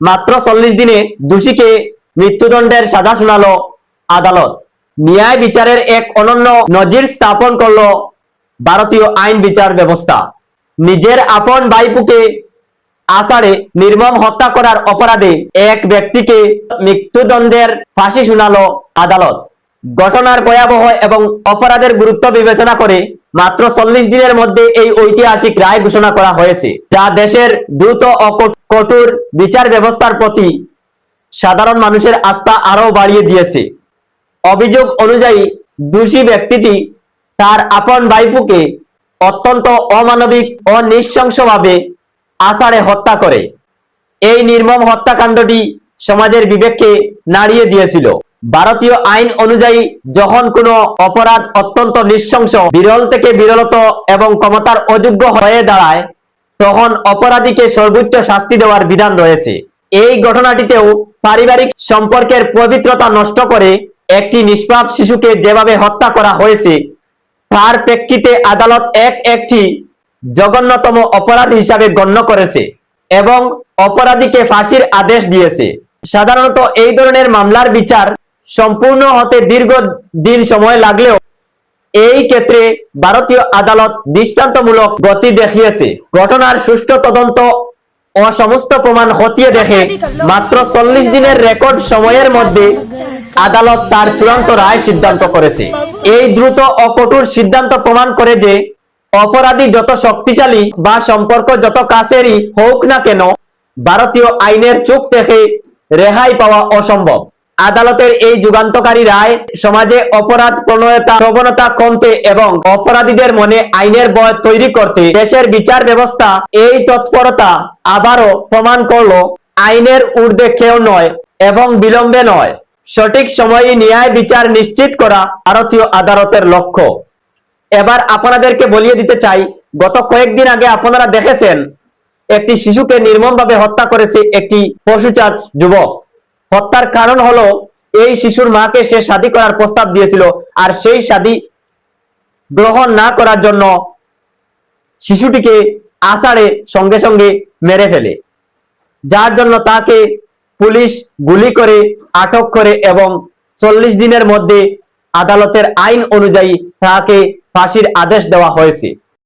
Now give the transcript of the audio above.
মাত্র 40 দিনে দোষীকে মৃত্যুদণ্ডের সাজা শোনালো আদালত। ন্যায় বিচারের এক অনন্য নজির স্থাপন করলো ভারতীয় আইন বিচার ব্যবস্থা। নিজের আপন ভাইপোকে আষাঢ়ে নির্মম হত্যা করার অপরাধে এক ব্যক্তিকে মৃত্যুদণ্ডের ফাঁসি শোনালো আদালত। ঘটনার ভয়াবহ এবং অপরাধের গুরুত্ব বিবেচনা করে মাত্র 40 দিনের মধ্যে এই ঐতিহাসিক রায় ঘোষণা করা হয়েছে, যা দেশের দ্রুত ও কঠোর বিচার ব্যবস্থার প্রতি সাধারণ মানুষের আস্থা আরো বাড়িয়ে দিয়েছে। অভিযোগ অনুযায়ী দোষী ব্যক্তিটি তার আপন ভাইপোকে অত্যন্ত অমানবিক ও নৃশংসভাবে আষাঢ়ে হত্যা করে। এই নির্মম হত্যাকাণ্ডটি সমাজের বিবেককে নাড়িয়ে দিয়েছিল। ভারতীয় আইন অনুযায়ী যখন কোনো অপরাধ অত্যন্ত নৃশংস, বিরল থেকে বিরলতম এবং ক্ষমতার অযোগ্য হয়ে দাঁড়ায়, তখন অপরাধীকে সর্বোচ্চ শাস্তি দেওয়ার বিধান রয়েছে। এই ঘটনাটিতেও পারিবারিক সম্পর্কের পবিত্রতা নষ্ট করে একটি নিষ্পাপ শিশুকে যেভাবে হত্যা করা হয়েছে, তার প্রেক্ষিতে আদালত একটি জঘন্যতম অপরাধ হিসাবে গণ্য করেছে এবং অপরাধীকে ফাঁসির আদেশ দিয়েছে। সাধারণত এই ধরনের মামলার বিচার সম্পূর্ণ হতে দীর্ঘ দিন সময় লাগলেও এই ক্ষেত্রে ভারতীয় আদালত দৃষ্টান্তমূলক গতি দেখিয়েছে। ঘটনার সুষ্ঠু তদন্ত ও সমস্ত প্রমাণ খতিয়ে দেখে মাত্র 40 দিনের রেকর্ড সময়ের মধ্যে আদালত তার চূড়ান্ত রায় সিদ্ধান্ত করেছে। এই দ্রুত ও কঠোর সিদ্ধান্ত প্রমাণ করে যে অপরাধী যত শক্তিশালী বা সম্পর্ক যত কাছেরই হোক না কেন, ভারতীয় আইনের চোখ থেকে রেহাই পাওয়া অসম্ভব। আদালতের এই যুগান্তকারী রায় সমাজে অপরাধ প্রবণতা কমতে এবং অপরাধীদের মনে আইনের ভয় তৈরি করতে দেশের বিচার ব্যবস্থা এই তৎপরতা আবারও প্রমাণ করলো আইনের ঊর্ধ্বে কেউ নয় এবং বিলম্বে নয়, সঠিক সময়ে ন্যায় বিচার নিশ্চিত করা ভারতীয় আদালতের লক্ষ্য। এবার আপনাদেরকে বলিয়ে দিতে চাই, গত কয়েকদিন আগে আপনারা দেখেছেন একটি শিশুকে নির্মমভাবে হত্যা করেছে একটি পশুচার যুবক। হত্যার কারণ হলো এই শিশুর মাকে সে শাদী করার প্রস্তাব দিয়েছিল, আর সেই শাদী গ্রহণ না করার জন্য শিশুটিকে আষাঢ়ে সঙ্গে সঙ্গে মেরে ফেলে, যার জন্য তাকে পুলিশ গুলি করে আটক করে এবং 40 দিনের মধ্যে আদালতের আইন অনুযায়ী তাকে ফাঁসির আদেশ দেওয়া হয়েছে।